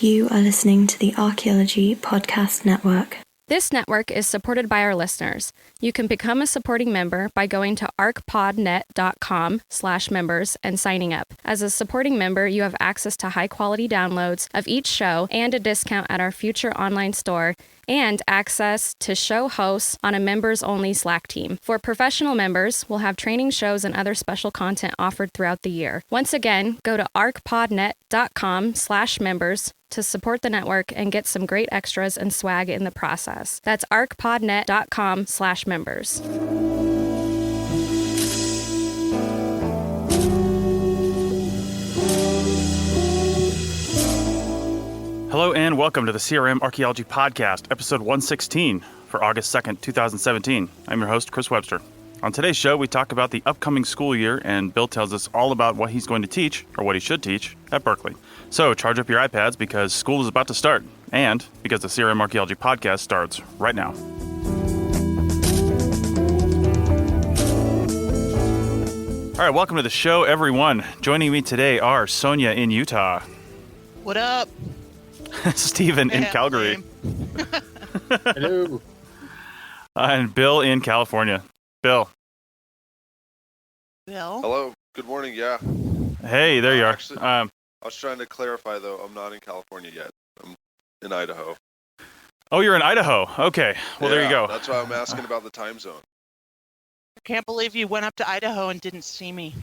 You are listening to the Archaeology Podcast Network. This network is supported by our listeners. You can become a supporting member by going to arcpodnet.com/members and signing up. As a supporting member, you have access to high-quality downloads of each show and a discount at our future online store, and access to show hosts on a members-only Slack team. For professional members, we'll have training shows and other special content offered throughout the year. Once again, go to arcpodnet.com/members to support the network and get some great extras and swag in the process. That's arcpodnet.com/members. Hello and welcome to the CRM Archaeology Podcast, episode 116 for August 2nd, 2017. I'm your host, Chris Webster. On today's show, we talk about the upcoming school year, and Bill tells us all about what he's going to teach, or what he should teach, at Berkeley. So charge up your iPads because school is about to start, and because the CRM Archaeology Podcast starts right now. All right, welcome to the show, everyone. Joining me today are Sonia in Utah. What up? Stephen in Calgary. Hello. And Bill in California. Bill. Hello. Good morning. Yeah. Hey, there you are. Actually, I was trying to clarify, though. I'm not in California yet. I'm in Idaho. Oh, you're in Idaho. Okay. Well, there you go. That's why I'm asking about the time zone. I can't believe you went up to Idaho and didn't see me.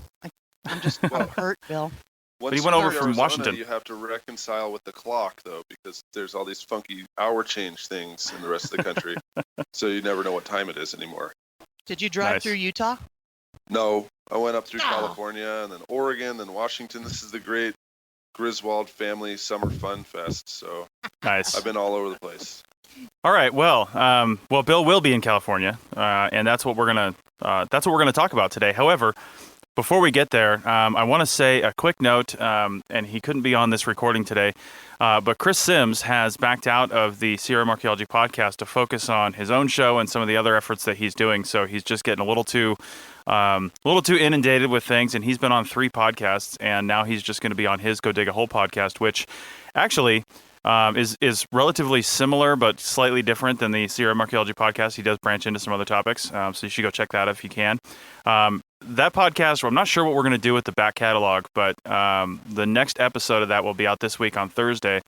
I'm hurt, Bill. Once you went over go to from Arizona, Washington. You have to reconcile with the clock, though, because there's all these funky hour change things in the rest of the country. So you never know what time it is anymore. Did you drive through Utah? No. I went up through California and then Oregon, then Washington. This is the great Griswold Family Summer Fun Fest. So nice. I've been all over the place. All right. Well, Bill will be in California, and that's what we're gonna talk about today. However, before we get there, I want to say a quick note, and he couldn't be on this recording today, but Chris Sims has backed out of the CRM Archaeology Podcast to focus on his own show and some of the other efforts that he's doing. So he's just getting a little too inundated with things, and he's been on 3 podcasts, and now he's just going to be on his Go Dig a Hole podcast, which actually is relatively similar but slightly different than the CRM Archaeology Podcast. He does branch into some other topics, so you should go check that out if you can. That podcast, I'm not sure what we're going to do with the back catalog, but the next episode of that will be out this week on Thursday.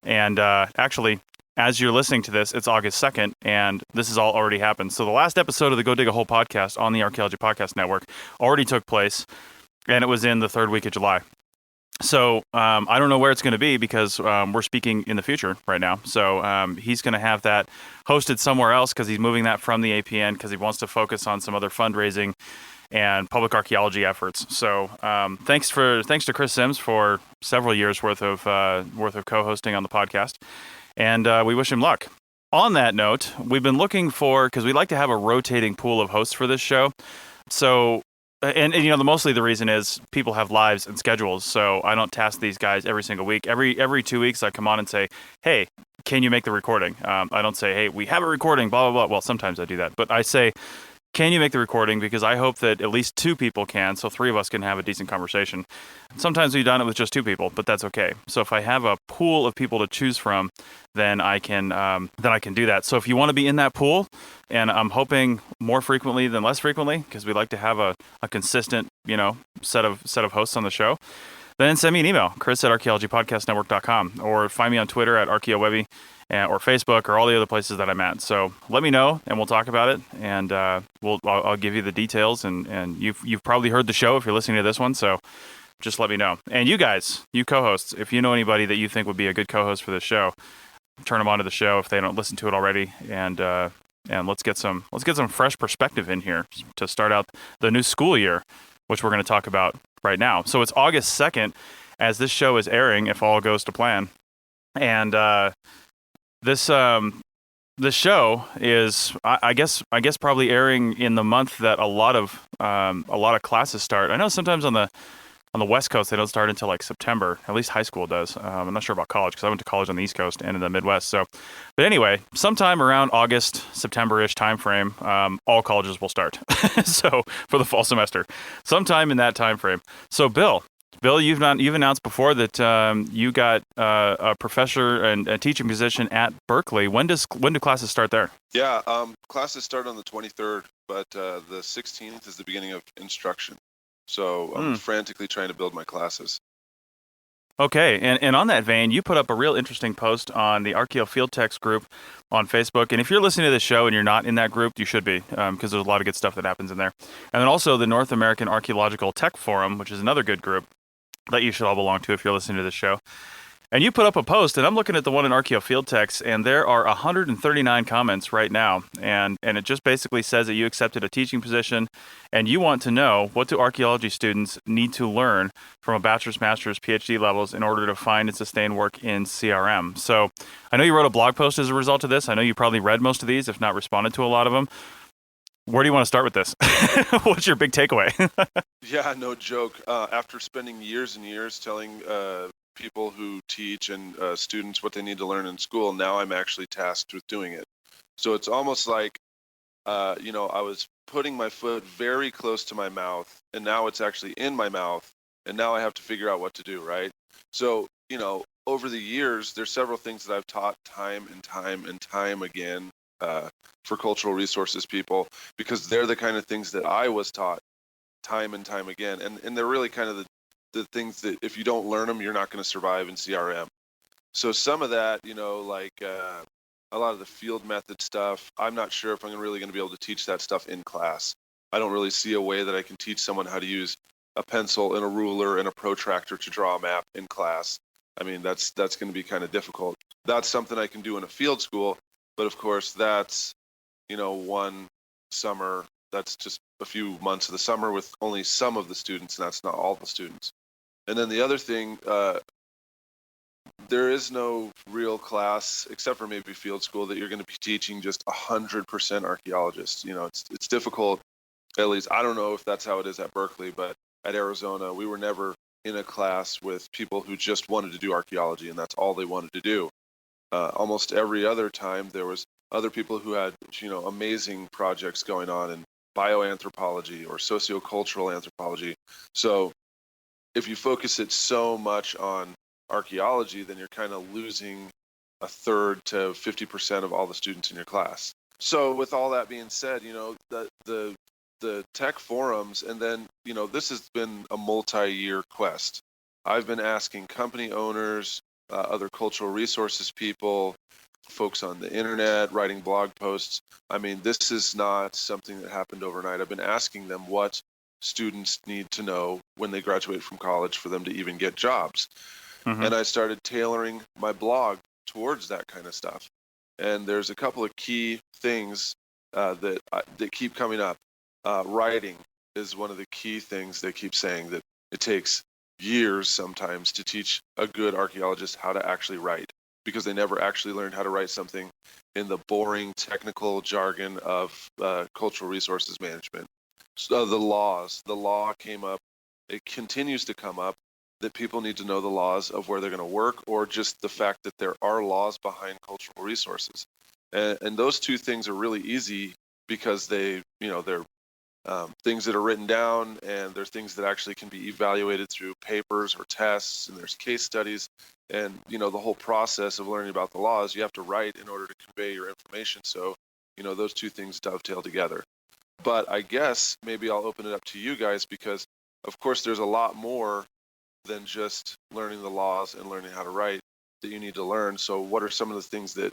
And actually, as you're listening to this, it's August 2nd, and this has all already happened. So the last episode of the Go Dig a Hole podcast on the Archaeology Podcast Network already took place, and it was in the 3rd week of July. So I don't know where it's going to be because we're speaking in the future right now. So he's going to have that hosted somewhere else because he's moving that from the APN because he wants to focus on some other fundraising and public archaeology efforts. So thanks to Chris Sims for several years worth of co-hosting on the podcast, and we wish him luck. On that note, we've been looking because we like to have a rotating pool of hosts for this show. So. And mostly the reason is people have lives and schedules, so I don't task these guys every single week. Every 2 weeks, I come on and say, "Hey, can you make the recording?" I don't say, "Hey, we have a recording." Blah blah blah. Well, sometimes I do that, but I say, "Can you make the recording?" Because I hope that at least 2 people can, so 3 of us can have a decent conversation. Sometimes we've done it with just 2 people, but that's okay. So if I have a pool of people to choose from, then I can do that. So if you want to be in that pool, and I'm hoping more frequently than less frequently, because we like to have a consistent, set of hosts on the show, then send me an email, chris@archaeologypodcastnetwork.com, or find me on Twitter at ArchaeoWebby, or Facebook, or all the other places that I'm at. So let me know, and we'll talk about it, and I'll give you the details, and you've probably heard the show if you're listening to this one, so just let me know. And you guys, you co-hosts, if you know anybody that you think would be a good co-host for this show, turn them onto the show if they don't listen to it already, and let's get some fresh perspective in here to start out the new school year, which we're going to talk about right now. So it's August 2nd as this show is airing, if all goes to plan, and this show is I guess probably airing in the month that a lot of classes start. I know sometimes on the West Coast they don't start until like September. At least high school does. I'm not sure about college because I went to college on the East Coast and in the Midwest. So, but anyway, sometime around August, September-ish time frame, all colleges will start. So for the fall semester, sometime in that time frame. So Bill, Bill, you've announced before that you got a professor and a teaching position at Berkeley. When do classes start there? Yeah, classes start on the 23rd, but the 16th is the beginning of instruction. So I'm frantically trying to build my classes. Okay, and on that vein, you put up a real interesting post on the Archaeo Field Techs group on Facebook. And if you're listening to this show and you're not in that group, you should be, because there's a lot of good stuff that happens in there. And then also the North American Archaeological Tech Forum, which is another good group that you should all belong to if you're listening to this show. And you put up a post, and I'm looking at the one in Archaeo Field Techs, and there are 139 comments right now. And it just basically says that you accepted a teaching position, and you want to know, what do archaeology students need to learn from a bachelor's, master's, PhD levels in order to find and sustain work in CRM? So I know you wrote a blog post as a result of this. I know you probably read most of these, if not responded to a lot of them. Where do you want to start with this? What's your big takeaway? Yeah, no joke. After spending years and years telling people who teach and students what they need to learn in school, now I'm actually tasked with doing it. So it's almost like, I was putting my foot very close to my mouth, and now it's actually in my mouth, and now I have to figure out what to do, right? So, over the years, there's several things that I've taught time and time again for cultural resources people, because they're the kind of things that I was taught time and time again. And they're really kind of the things that if you don't learn them, you're not going to survive in CRM. So some of that, like a lot of the field method stuff, I'm not sure if I'm really going to be able to teach that stuff in class. I don't really see a way that I can teach someone how to use a pencil and a ruler and a protractor to draw a map in class. I mean, that's going to be kind of difficult. That's something I can do in a field school, but of course that's, one summer, that's just a few months of the summer with only some of the students, and that's not all the students. And then the other thing, there is no real class, except for maybe field school, that you're going to be teaching just 100% archaeologists. It's difficult, at least I don't know if that's how it is at Berkeley, but at Arizona, we were never in a class with people who just wanted to do archaeology, and that's all they wanted to do. Almost every other time, there was other people who had, amazing projects going on in bioanthropology or sociocultural anthropology. So if you focus it so much on archaeology, then you're kind of losing a third to 50% of all the students in your class. So with all that being said, the tech forums, and then, this has been a multi-year quest. I've been asking company owners, other cultural resources people, folks on the internet, writing blog posts. I mean, this is not something that happened overnight. I've been asking them what students need to know when they graduate from college for them to even get jobs. Mm-hmm. And I started tailoring my blog towards that kind of stuff. And there's a couple of key things that keep coming up. Writing is one of the key things they keep saying, that it takes years sometimes to teach a good archaeologist how to actually write, because they never actually learned how to write something in the boring technical jargon of cultural resources management. So the law came up. It continues to come up, that people need to know the laws of where they're going to work, or just the fact that there are laws behind cultural resources. And those two things are really easy, because they're things that are written down, and there's things that actually can be evaluated through papers or tests, and there's case studies. And, the whole process of learning about the laws, you have to write in order to convey your information. So, those two things dovetail together. But I guess maybe I'll open it up to you guys, because, of course, there's a lot more than just learning the laws and learning how to write that you need to learn. So what are some of the things that,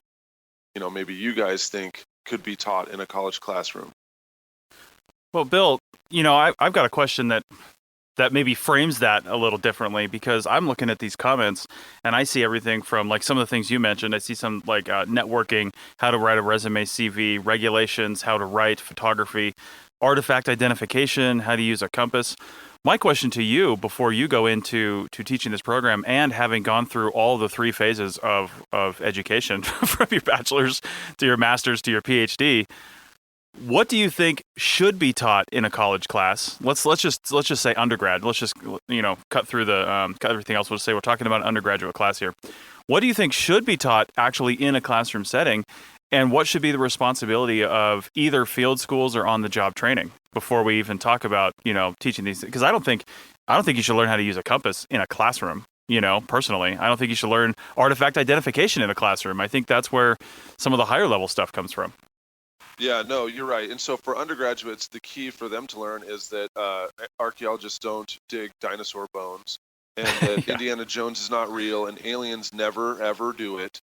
maybe you guys think could be taught in a college classroom? Well, Bill, I've got a question that maybe frames that a little differently, because I'm looking at these comments and I see everything from, like, some of the things you mentioned. I see some like networking, how to write a resume, CV, regulations, how to write, photography, artifact identification, how to use a compass. My question to you, before you go into teaching this program, and having gone through all the three phases of education from your bachelor's to your master's to your PhD, what do you think should be taught in a college class? Let's just say undergrad. Let's just cut through the cut everything else. We'll just say we're talking about an undergraduate class here. What do you think should be taught actually in a classroom setting? And what should be the responsibility of either field schools or on-the-job training before we even talk about, teaching these? Because I don't think you should learn how to use a compass in a classroom. Personally, I don't think you should learn artifact identification in a classroom. I think that's where some of the higher level stuff comes from. Yeah, no, you're right. And so for undergraduates, the key for them to learn is that archaeologists don't dig dinosaur bones, and that Indiana Jones is not real, and aliens never, ever do it,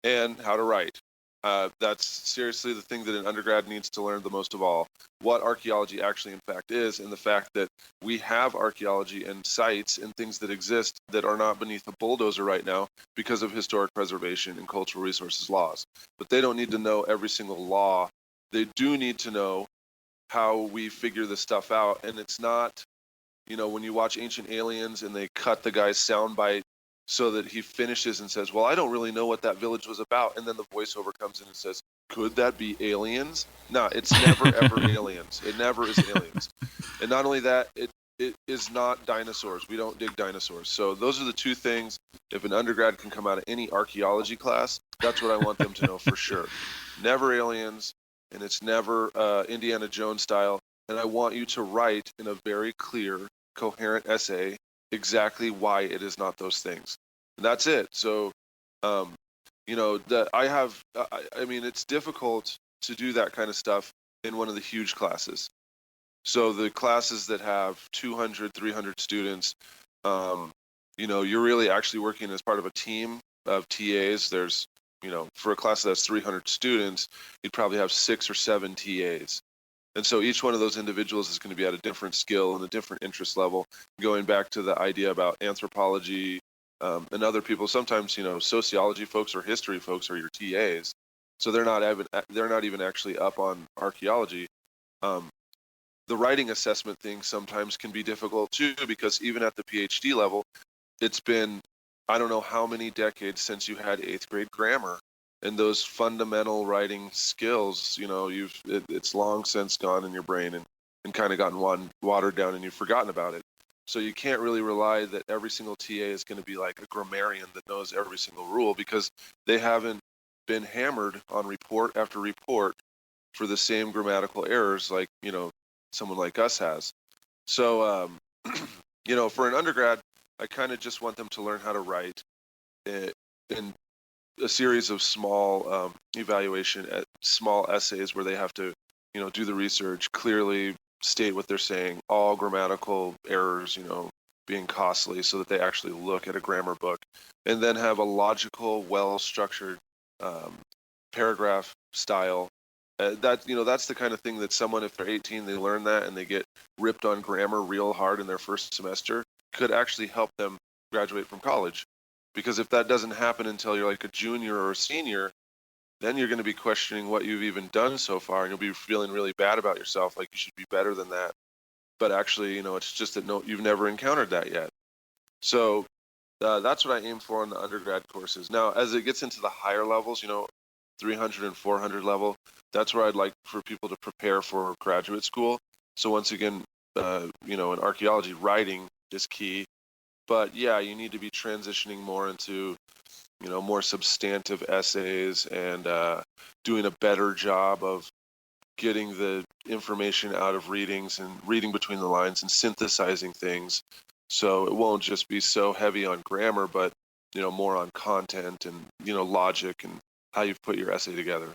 and how to write. That's seriously the thing that an undergrad needs to learn the most of all, what archaeology actually in fact is, and the fact that we have archaeology and sites and things that exist that are not beneath a bulldozer right now because of historic preservation and cultural resources laws. But they don't need to know every single law. They do need to know how we figure this stuff out. And it's not, when you watch Ancient Aliens and they cut the guy's soundbite so that he finishes and says, well, I don't really know what that village was about. And then the voiceover comes in and says, could that be aliens? No, it's never, ever aliens. It never is aliens. And not only that, it is not dinosaurs. We don't dig dinosaurs. So those are the two things. If an undergrad can come out of any archaeology class, that's what I want them to know for sure. Never aliens, and it's never Indiana Jones style. And I want you to write in a very clear, coherent essay exactly why it is not those things. And that's it. So, it's difficult to do that kind of stuff in one of the huge classes. So the classes that have 200, 300 students, you're really actually working as part of a team of TAs. There's, for a class that's 300 students, you'd probably have 6 or 7 TAs. And so each one of those individuals is going to be at a different skill and a different interest level. Going back to the idea about anthropology and other people, sometimes, sociology folks or history folks are your TAs. So they're not even actually up on archaeology. The writing assessment thing sometimes can be difficult too, because even at the PhD level, it's been, I don't know how many decades since you had 8th grade grammar. And those fundamental writing skills, it's long since gone in your brain and kind of gotten watered down, and you've forgotten about it. So you can't really rely that every single TA is going to be like a grammarian that knows every single rule, because they haven't been hammered on report after report for the same grammatical errors like, someone like us has. So, for an undergrad, I kind of just want them to learn how to write in a series of small small essays where they have to, do the research, clearly state what they're saying, all grammatical errors, being costly, so that they actually look at a grammar book, and then have a logical, well-structured paragraph style. That's the kind of thing that someone, if they're 18, they learn that and they get ripped on grammar real hard in their first semester, could actually help them graduate from college. Because if that doesn't happen until you're like a junior or a senior, then you're going to be questioning what you've even done so far, and you'll be feeling really bad about yourself, like you should be better than that. But actually, it's just that you've never encountered that yet. So that's what I aim for in the undergrad courses. Now, as it gets into the higher levels, 300 and 400 level, that's where I'd like for people to prepare for graduate school. So once again, in archaeology, writing is key. But yeah, you need to be transitioning more into, more substantive essays and doing a better job of getting the information out of readings and reading between the lines and synthesizing things. So it won't just be so heavy on grammar, but, more on content and, logic and how you've put your essay together.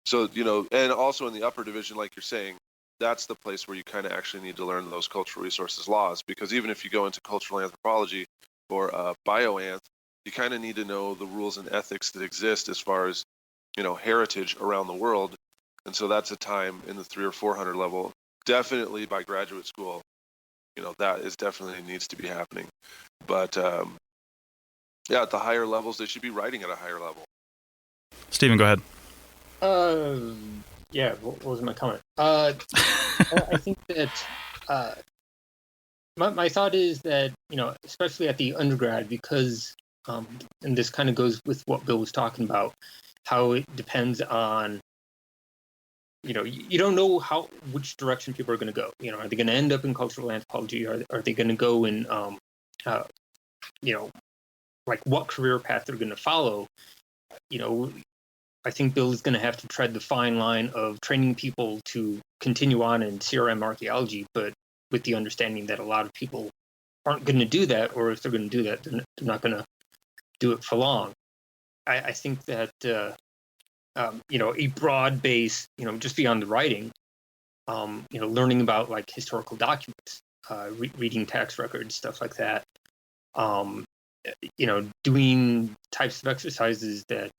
So, and also in the upper division, like you're saying, that's the place where you kind of actually need to learn those cultural resources laws, because even if you go into cultural anthropology or bioanth, you kind of need to know the rules and ethics that exist as far as, heritage around the world. And so that's a time in the 300 or 400 level, definitely by graduate school, that is definitely needs to be happening. But at the higher levels, they should be writing at a higher level. Steven, go ahead. Yeah, what was my comment? I think that my thought is that, especially at the undergrad, because, and this kind of goes with what Bill was talking about, how it depends on, you don't know which direction people are going to go. Are they going to end up in cultural anthropology? Are they going to go in, like what career path they're going to follow? I think Bill is going to have to tread the fine line of training people to continue on in CRM archaeology, but with the understanding that a lot of people aren't going to do that, or if they're going to do that, they're not going to do it for long. I think that a broad base, just beyond the writing, learning about like historical documents, reading tax records, stuff like that. Doing types of exercises that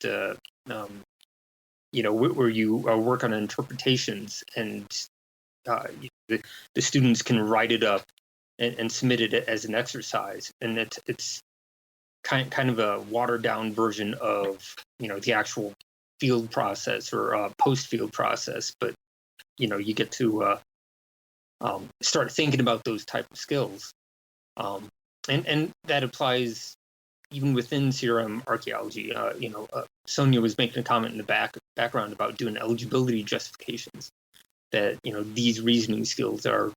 where you work on interpretations, and the students can write it up and submit it as an exercise, and it's kind of a watered down version of the actual field process or post field process, but you get to start thinking about those type of skills, and that applies even within CRM archaeology. Sonia was making a comment in the background about doing eligibility justifications, that these reasoning skills are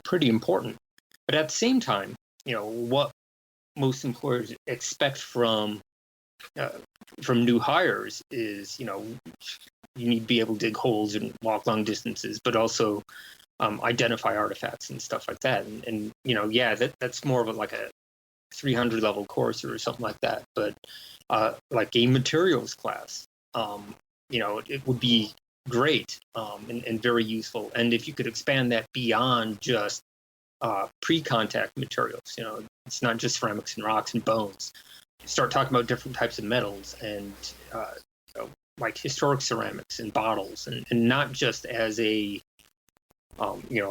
pretty important. But at the same time, what most employers expect from new hires is you need to be able to dig holes and walk long distances, but also identify artifacts and stuff like that. And that's more of a 300 level course or something like that. But like a materials class, it would be great and very useful. And if you could expand that beyond just pre-contact materials, it's not just ceramics and rocks and bones. Start talking about different types of metals and like historic ceramics and bottles, and not just as a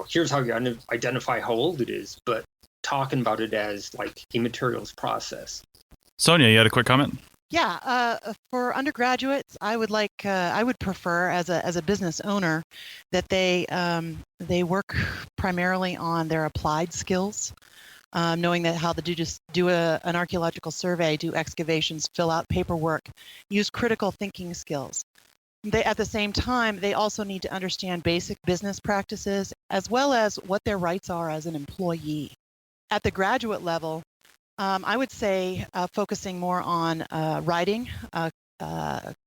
here's how you identify how old it is, but talking about it as like a materials process. Sonia, you had a quick comment? Yeah, for undergraduates, I would prefer as a business owner that they work primarily on their applied skills, knowing that how to do an archaeological survey, do excavations, fill out paperwork, use critical thinking skills. At the same time, they also need to understand basic business practices as well as what their rights are as an employee. At the graduate level, I would say focusing more on writing,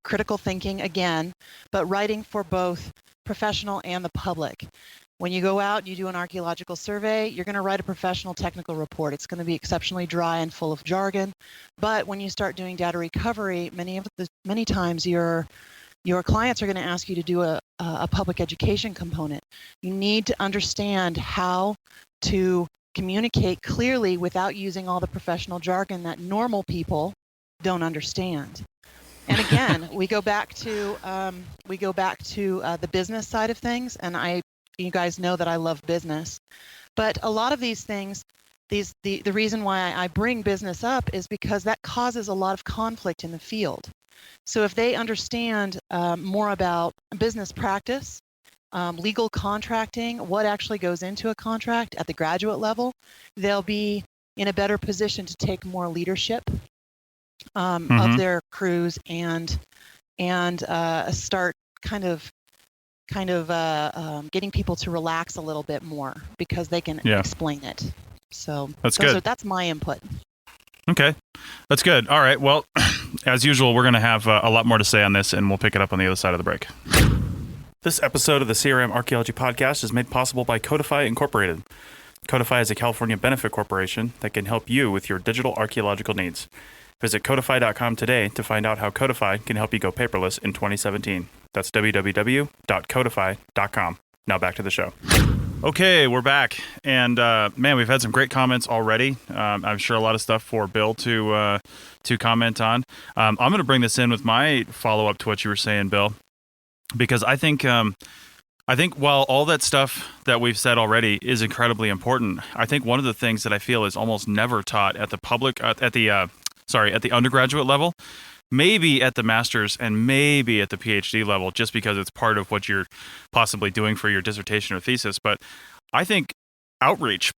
critical thinking again, but writing for both professional and the public. When you go out and you do an archaeological survey, you're going to write a professional technical report. It's going to be exceptionally dry and full of jargon. But when you start doing data recovery, many times your clients are going to ask you to do a public education component. You need to understand how to communicate clearly without using all the professional jargon that normal people don't understand. And again, we go back to the business side of things. And you guys know that I love business, but a lot of these things, the reason why I bring business up is because that causes a lot of conflict in the field. So if they understand more about business practice, legal contracting, what actually goes into a contract at the graduate level, they'll be in a better position to take more leadership of their crews and start kind of getting people to relax a little bit more because they can explain it. So that's good. That's my input. Okay, that's good. All right. Well, as usual, we're going to have a lot more to say on this, and we'll pick it up on the other side of the break. This episode of the CRM Archaeology Podcast is made possible by Codify Incorporated. Codify is a California benefit corporation that can help you with your digital archaeological needs. Visit codify.com today to find out how Codify can help you go paperless in 2017. That's www.codify.com. Now back to the show. Okay, we're back. And man, we've had some great comments already. I'm sure a lot of stuff for Bill to comment on. I'm going to bring this in with my follow-up to what you were saying, Bill, because I think while all that stuff that we've said already is incredibly important, I think one of the things that I feel is almost never taught at the undergraduate level, maybe at the master's and maybe at the PhD level, just because it's part of what you're possibly doing for your dissertation or thesis. But I think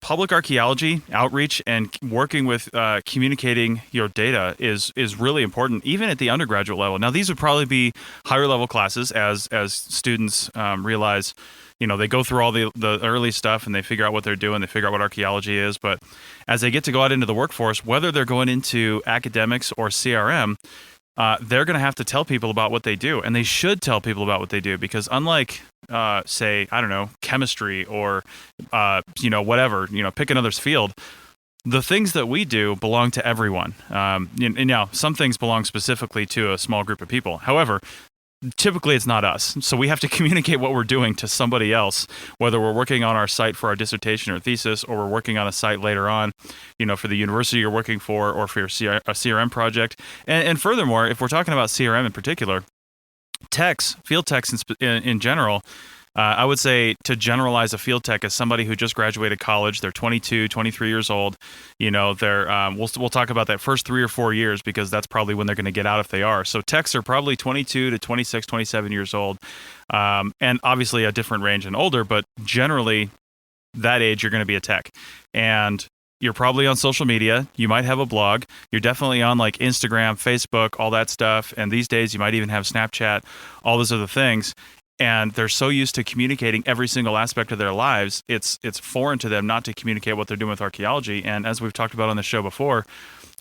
public archaeology outreach, and working with communicating your data is really important, even at the undergraduate level. Now, these would probably be higher level classes as students realize, they go through all the early stuff and they figure out what they're doing, they figure out what archaeology is. But as they get to go out into the workforce, whether they're going into academics or CRM, they're going to have to tell people about what they do, and they should tell people about what they do, because unlike, say, I don't know, chemistry or, whatever, pick another field, the things that we do belong to everyone. And now, some things belong specifically to a small group of people. However, typically it's not us. So we have to communicate what we're doing to somebody else, whether we're working on our site for our dissertation or thesis, or we're working on a site later on, for the university you're working for, or for your a CRM project. And furthermore, if we're talking about CRM in particular, techs, field techs in general, I would say to generalize a field tech as somebody who just graduated college. They're 22, 23 years old. They're we'll talk about that first 3 or 4 years, because that's probably when they're going to get out if they are. So techs are probably 22 to 26, 27 years old, and obviously a different range and older, but generally that age you're going to be a tech. And you're probably on social media. You might have a blog. You're definitely on like Instagram, Facebook, all that stuff. And these days you might even have Snapchat, all those other things. And they're so used to communicating every single aspect of their lives, it's foreign to them not to communicate what they're doing with archaeology. And as we've talked about on the show before,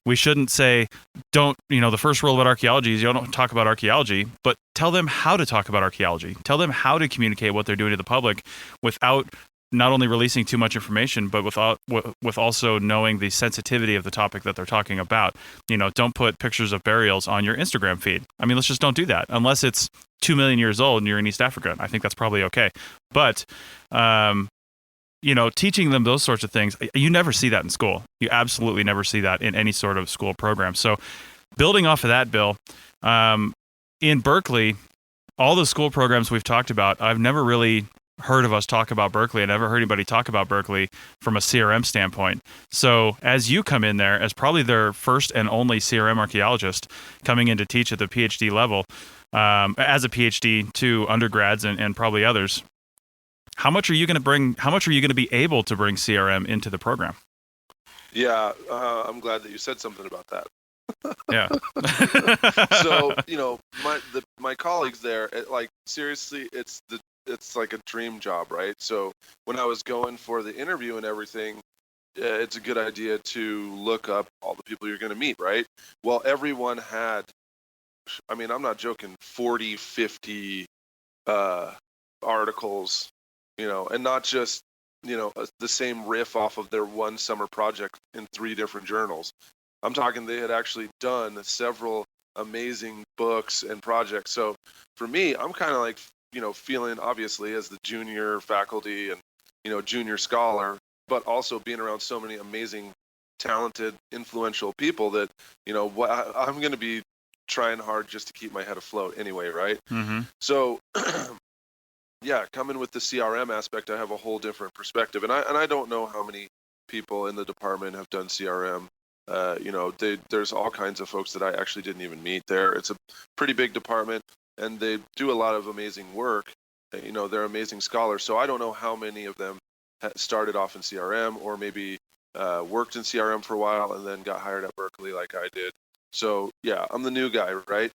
we shouldn't say, the first rule about archaeology is you don't talk about archaeology, but tell them how to talk about archaeology. Tell them how to communicate what they're doing to the public without not only releasing too much information, but with also knowing the sensitivity of the topic that they're talking about. Don't put pictures of burials on your Instagram feed. I mean, let's just don't do that unless it's 2 million years old and you're in East Africa. I think that's probably okay. But, teaching them those sorts of things, you never see that in school. You absolutely never see that in any sort of school program. So building off of that, Bill, in Berkeley, all the school programs we've talked about, I've never really heard of us talk about Berkeley. I never heard anybody talk about Berkeley from a CRM standpoint. So as you come in there as probably their first and only CRM archaeologist coming in to teach at the PhD level, as a PhD to undergrads and probably others, how much are you going to be able to bring CRM into the program? Yeah, I'm glad that you said something about that. Yeah. So, my colleagues there, seriously, it's like a dream job, right? So when I was going for the interview and everything, it's a good idea to look up all the people you're going to meet, right? Well, everyone had, I'm not joking, 40, 50 articles, and not just, the same riff off of their one summer project in 3 different journals. I'm talking they had actually done several amazing books and projects. So for me, I'm kind of like, feeling obviously as the junior faculty and, junior scholar, but also being around so many amazing, talented, influential people that, I'm going to be trying hard just to keep my head afloat anyway, right? Mm-hmm. So, yeah, coming with the CRM aspect, I have a whole different perspective. And I don't know how many people in the department have done CRM. There's all kinds of folks that I actually didn't even meet there. It's a pretty big department, and they do a lot of amazing work. They're amazing scholars. So I don't know how many of them started off in CRM or maybe worked in CRM for a while and then got hired at Berkeley like I did. So yeah, I'm the new guy, right?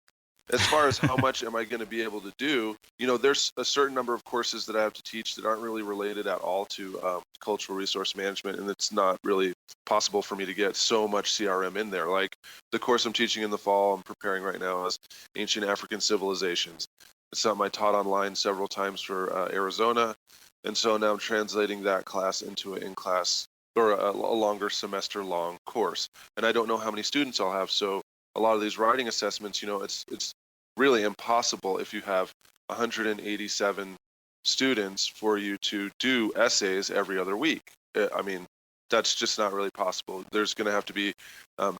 As far as how much am I going to be able to do, there's a certain number of courses that I have to teach that aren't really related at all to cultural resource management, and it's not really possible for me to get so much CRM in there. Like the course I'm teaching in the fall, I'm preparing right now, is Ancient African Civilizations. It's something I taught online several times for Arizona, and so now I'm translating that class into an in-class or a longer semester-long course. And I don't know how many students I'll have, so a lot of these writing assessments, it's really impossible if you have 187 students for you to do essays every other week. That's just not really possible. There's going to have to be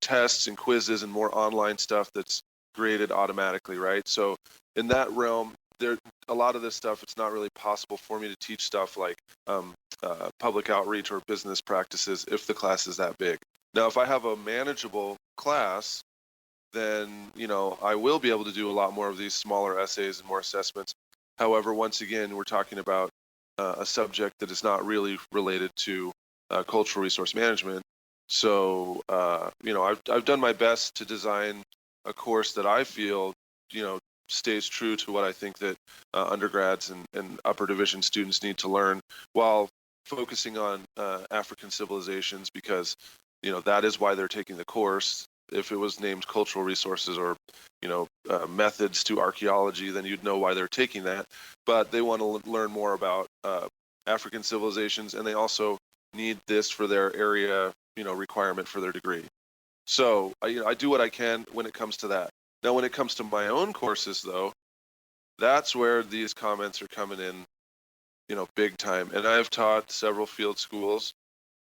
tests and quizzes and more online stuff that's graded automatically, right? So in that realm, a lot of this stuff, it's not really possible for me to teach stuff like public outreach or business practices if the class is that big. Now, if I have a manageable class, then, I will be able to do a lot more of these smaller essays and more assessments. However, once again, we're talking about a subject that is not really related to cultural resource management. So, I've done my best to design a course that I feel, stays true to what I think that undergrads and upper division students need to learn, while focusing on African civilizations, because, that is why they're taking the course. if it was named cultural resources or methods to archaeology, then you'd know why they're taking that. But they want to learn more about African civilizations, and they also need this for their area requirement for their degree. So I do what I can when it comes to that. Now, when it comes to my own courses, though, that's where these comments are coming in, big time. And I've taught several field schools.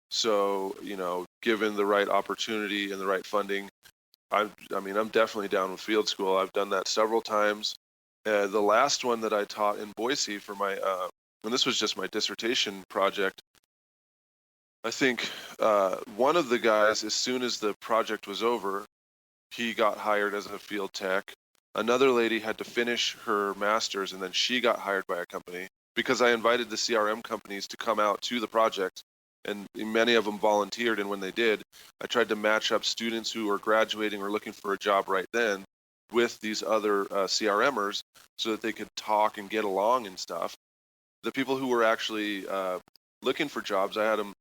So, given the right opportunity and the right funding, I'm definitely down with field school. I've done that several times. The last one that I taught in Boise for my, and this was just my dissertation project, I think one of the guys, as soon as the project was over, he got hired as a field tech. Another lady had to finish her master's, and then she got hired by a company because I invited the CRM companies to come out to the project, and many of them volunteered. And when they did, I tried to match up students who were graduating or looking for a job right then with these other CRMers so that they could talk and get along and stuff. The people who were actually looking for jobs, I had them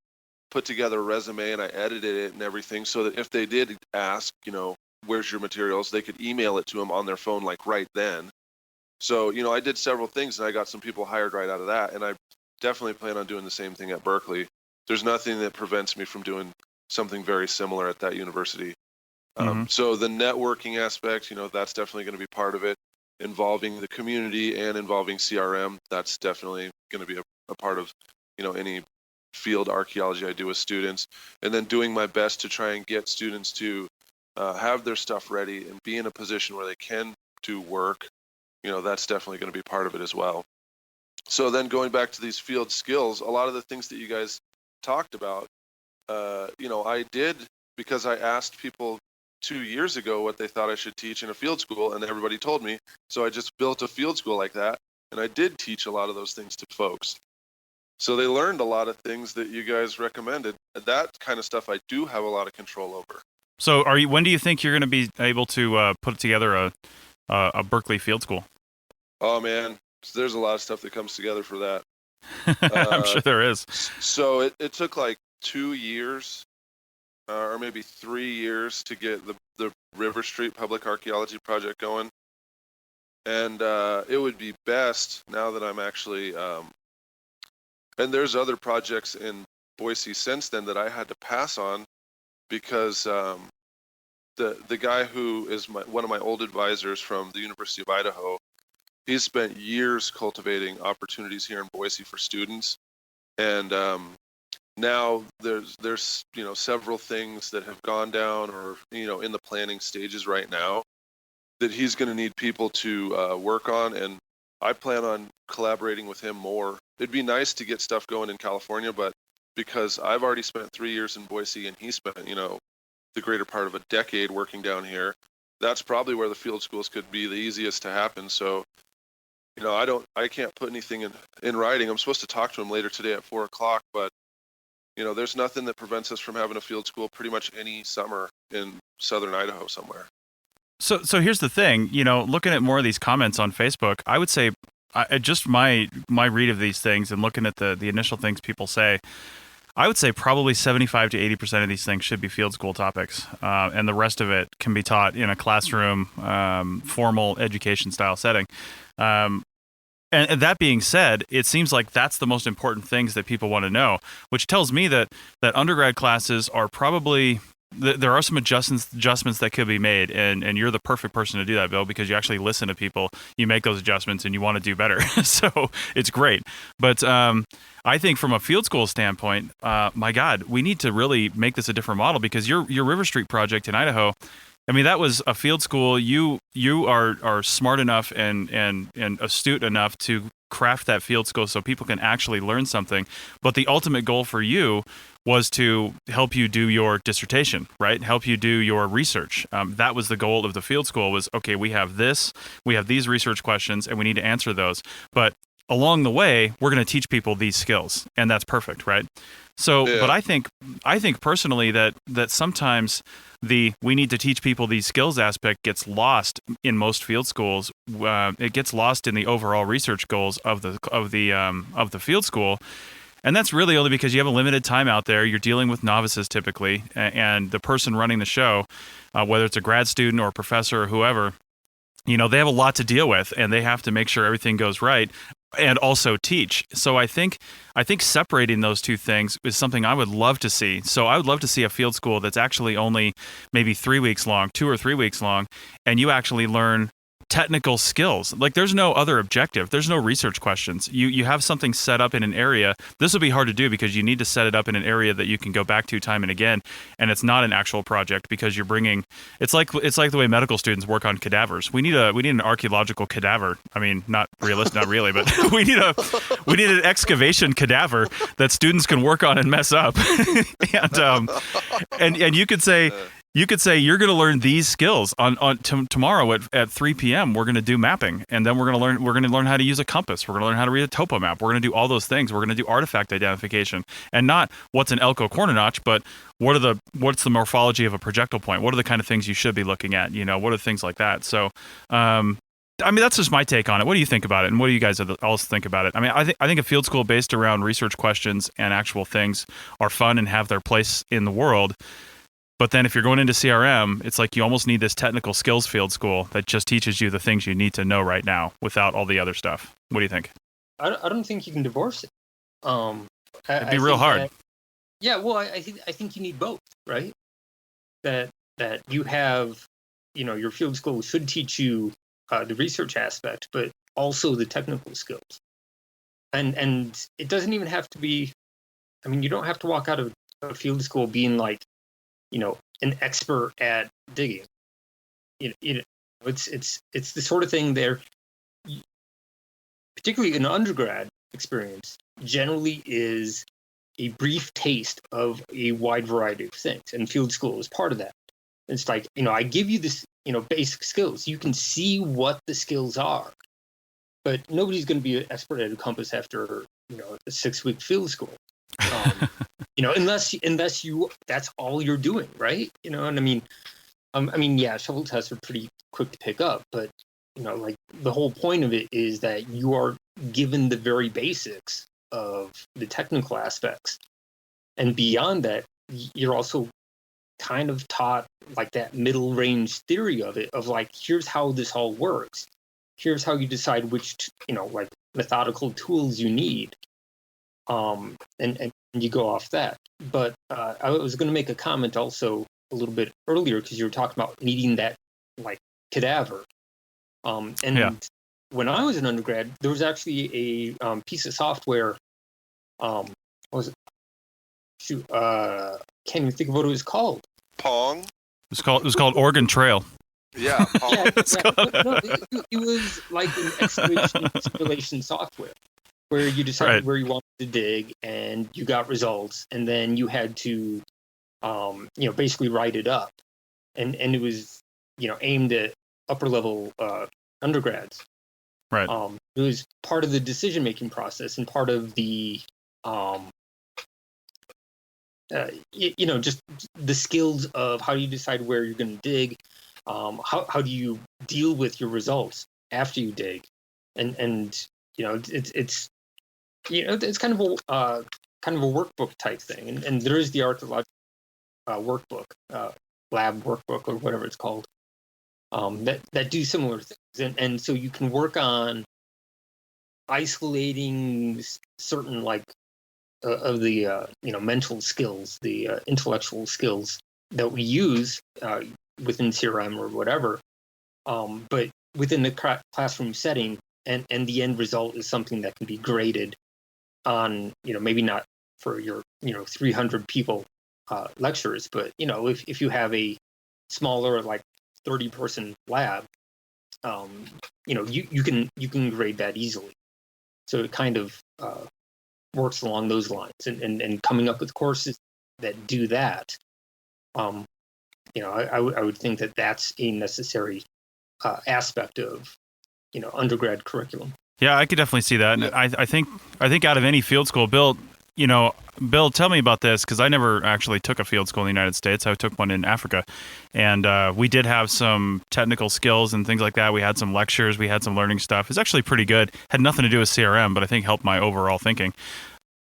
put together a resume and I edited it and everything so that if they did ask, where's your materials, they could email it to them on their phone like right then. So, I did several things and I got some people hired right out of that. And I definitely plan on doing the same thing at Berkeley. There's nothing that prevents me from doing something very similar at that university. So the networking aspect, that's definitely going to be part of it. Involving the community and involving CRM, that's definitely going to be a part of, any field archaeology I do with students. And then doing my best to try and get students to have their stuff ready and be in a position where they can do work, that's definitely going to be part of it as well. So then going back to these field skills, a lot of the things that you guys talked about, I did because I asked people 2 years ago what they thought I should teach in a field school, and everybody told me. So I just built a field school like that, and I did teach a lot of those things to folks. So they learned a lot of things that you guys recommended. That kind of stuff I do have a lot of control over. So when do you think you're going to be able to put together a Berkeley field school? Oh, man, there's a lot of stuff that comes together for that. I'm sure there is. So it took like 2 years or maybe 3 years to get the River Street Public Archaeology Project going. And it would be best now that I'm actually, and there's other projects in Boise since then that I had to pass on because the guy who is one of my old advisors from the University of Idaho, he's spent years cultivating opportunities here in Boise for students. And now there's several things that have gone down or in the planning stages right now that he's going to need people to work on, and I plan on collaborating with him more. It'd be nice to get stuff going in California, but because I've already spent 3 years in Boise and he spent the greater part of a decade working down here, that's probably where the field schools could be the easiest to happen. So I can't put anything in writing. I'm supposed to talk to him later today at 4:00, but there's nothing that prevents us from having a field school pretty much any summer in southern Idaho somewhere. So here's the thing, looking at more of these comments on Facebook, I would say just my read of these things and looking at the initial things people say, I would say probably 75 to 80% of these things should be field school topics, and the rest of it can be taught in a classroom, formal education style setting. And that being said, it seems like that's the most important things that people want to know, which tells me that undergrad classes are probably, there are some adjustments that could be made, and you're the perfect person to do that, Bill, because you actually listen to people, you make those adjustments, and you want to do better. So it's great. But I think from a field school standpoint, my God, we need to really make this a different model, because your River Street project in Idaho, I mean, that was a field school. You are smart enough and astute enough to craft that field school so people can actually learn something. But the ultimate goal for you was to help you do your dissertation, right? Help you do your research. That was the goal of the field school was, okay, we have these research questions, and we need to answer those. But along the way, we're going to teach people these skills, and that's perfect, right? So, yeah. But I think personally that sometimes we need to teach people these skills aspect gets lost in most field schools. It gets lost in the overall research goals of the field school. And that's really only because you have a limited time out there. You're dealing with novices typically, and the person running the show, whether it's a grad student or a professor or whoever, they have a lot to deal with, and they have to make sure everything goes right and also teach. So I think separating those two things is something I would love to see. So I would love to see a field school that's actually only maybe 3 weeks long, 2 or 3 weeks long, and you actually learn technical skills. Like, there's no other objective. There's no research questions. You have something set up in an area. This will be hard to do because you need to set it up in an area that you can go back to time and again, and it's not an actual project because you're bringing. It's like the way medical students work on cadavers. We need an archaeological cadaver. I mean, not really, but we need an excavation cadaver that students can work on and mess up. and you could say. You're going to learn these skills on tomorrow at 3 p.m. We're going to do mapping, and then we're going to learn how to use a compass. We're going to learn how to read a topo map. We're going to do all those things. We're going to do artifact identification, and not what's an Elko corner notch, but what's the morphology of a projectile point? What are the kind of things you should be looking at? What are things like that? So, I mean, that's just my take on it. What do you think about it, and what do you guys else think about it? I mean, I think a field school based around research questions and actual things are fun and have their place in the world. But then if you're going into CRM, it's like you almost need this technical skills field school that just teaches you the things you need to know right now without all the other stuff. What do you think? I don't think you can divorce it. It'd be real hard. I think you need both, right? That you have, your field school should teach you the research aspect, but also the technical skills. And it doesn't even have to be. I mean, you don't have to walk out of a field school being like, an expert at digging. It's the sort of thing there, particularly an undergrad experience, generally is a brief taste of a wide variety of things, and field school is part of that. It's like, I give you this, basic skills. You can see what the skills are, but nobody's going to be an expert at a compass after, a 6-week field school. Unless you, that's all you're doing, right? And I mean, shovel tests are pretty quick to pick up, but like the whole point of it is that you are given the very basics of the technical aspects, and beyond that, you're also kind of taught like that middle range theory of it, of like, here's how this all works. Here's how you decide which, like methodical tools you need. And you go off that. But I was going to make a comment also a little bit earlier because you were talking about needing that like cadaver. When I was an undergrad, there was actually a piece of software. What was it? Shoot, can't even think of what it was called. Pong. It was called Oregon Trail. Yeah, Pong. It was like an excavation simulation software, where you decided where you wanted to dig and you got results, and then you had to, basically write it up, and it was, aimed at upper level undergrads. Right. It was part of the decision making process and part of the, just the skills of how do you decide where you're going to dig, how do you deal with your results after you dig, and it's kind of a workbook type thing, and there is the archaeological workbook, lab workbook, or whatever it's called, that do similar things, and so you can work on isolating certain of the mental skills, the intellectual skills that we use within CRM or whatever, but within the classroom setting, and the end result is something that can be graded on, maybe not for your 300 people lectures, but if you have a smaller 30-person lab, you can grade that easily. So it kind of works along those lines, and coming up with courses that do that, I would think that that's a necessary aspect of undergrad curriculum. Yeah, I could definitely see that, and I think out of any field school, Bill, tell me about this, because I never actually took a field school in the United States. I took one in Africa, and we did have some technical skills and things like that. We had some lectures, we had some learning stuff. It's actually pretty good. Had nothing to do with CRM, but I think helped my overall thinking.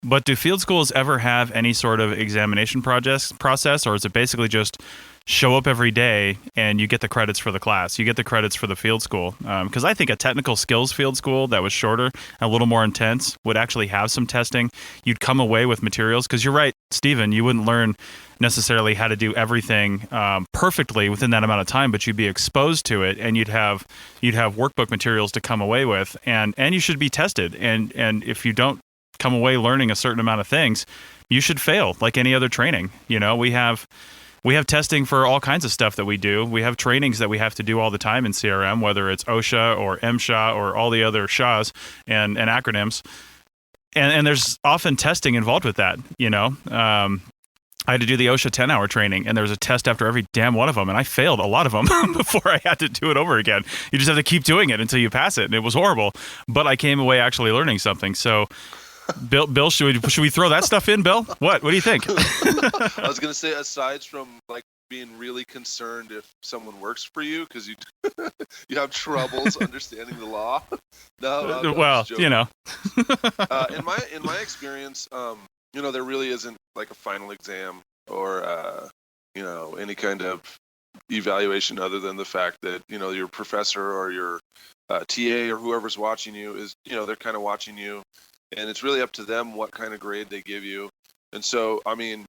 But do field schools ever have any sort of examination process, or is it basically just show up every day and you get the credits for the class? You get the credits for the field school. Because I think a technical skills field school that was shorter, a little more intense, would actually have some testing. You'd come away with materials. Because you're right, Stephen, you wouldn't learn necessarily how to do everything perfectly within that amount of time, but you'd be exposed to it, and you'd have workbook materials to come away with, and you should be tested. And if you don't come away learning a certain amount of things, you should fail like any other training. You know, we have testing for all kinds of stuff that we do. We have trainings that we have to do all the time in CRM, whether it's OSHA or MSHA or all the other SHAs and acronyms. And there's often testing involved with that, you know. I had to do the OSHA 10-hour training, and there was a test after every damn one of them, and I failed a lot of them before I had to do it over again. You just have to keep doing it until you pass it, and it was horrible. But I came away actually learning something. So, Bill, should we throw that stuff in, Bill? What do you think? I was gonna say, aside from like being really concerned if someone works for you because you you have troubles understanding the law. No, well, you know. In my experience, you know, there really isn't like a final exam or you know, any kind of evaluation other than the fact that, you know, your professor or your TA or whoever's watching you is, you know, they're kind of watching you, and it's really up to them what kind of grade they give you. And so, I mean,